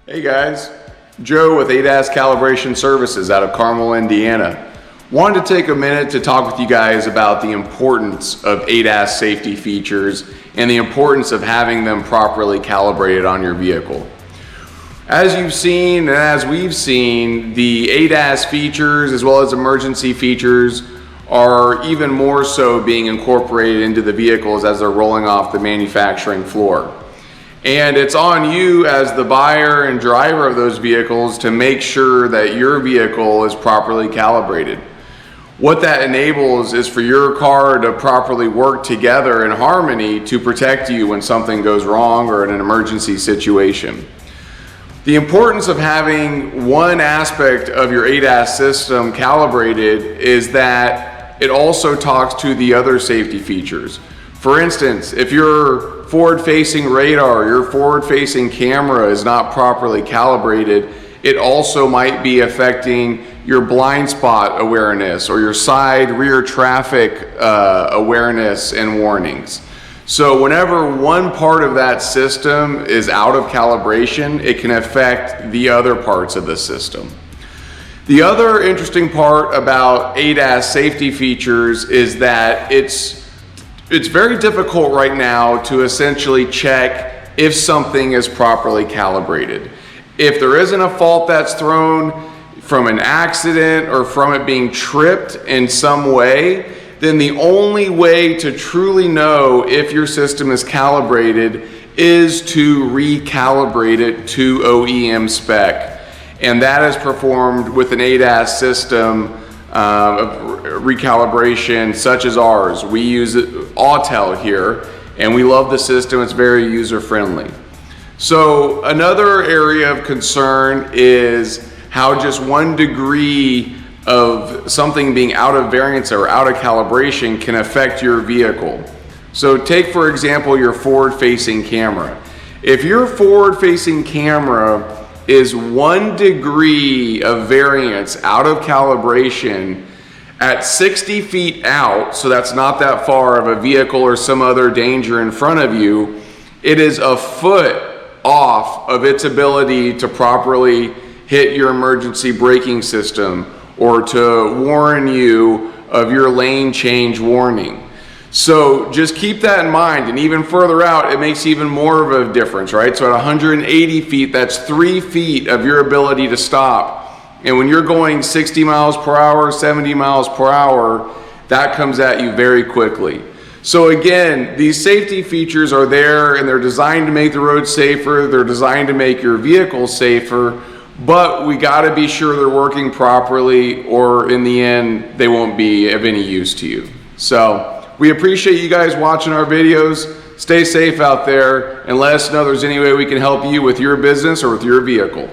Hey guys, Joe with ADAS Calibration Services out of Carmel, Indiana. Wanted to take a minute to talk with you guys about the importance of ADAS safety features and the importance of having them properly calibrated on your vehicle. As you've seen and as we've seen, the ADAS features as well as emergency features are even more so being incorporated into the vehicles as they're rolling off the manufacturing floor. And it's on you as the buyer and driver of those vehicles to make sure that your vehicle is properly calibrated. What that enables is for your car to properly work together in harmony to protect you when something goes wrong or in an emergency situation. The importance of having one aspect of your ADAS system calibrated is that it also talks to the other safety features. For instance, if your forward-facing radar, your forward-facing camera is not properly calibrated, it also might be affecting your blind spot awareness or your side rear traffic awareness and warnings. So whenever one part of that system is out of calibration, it can affect the other parts of the system. The other interesting part about ADAS safety features is that it's very difficult right now to essentially check if something is properly calibrated. If there isn't a fault that's thrown from an accident or from it being tripped in some way, then the only way to truly know if your system is calibrated is to recalibrate it to OEM spec. And that is performed with an ADAS system recalibration such as ours. We use Autel here and we love the system. It's very user friendly. So another area of concern is how just 1 degree of something being out of variance or out of calibration can affect your vehicle. So take for example your forward facing camera. If your forward facing camera is 1 degree of variance out of calibration at 60 feet out, so that's not that far of a vehicle or some other danger in front of you, it is a foot off of its ability to properly hit your emergency braking system or to warn you of your lane change warning. So just keep that in mind, and even further out it makes even more of a difference, right? So at 180 feet, that's 3 feet of your ability to stop. And when you're going 60 miles per hour, 70 miles per hour, that comes at you very quickly. So again, these safety features are there and they're designed to make the road safer, they're designed to make your vehicle safer, but we gotta be sure they're working properly or in the end, they won't be of any use to you. So we appreciate you guys watching our videos. Stay safe out there and let us know if there's any way we can help you with your business or with your vehicle.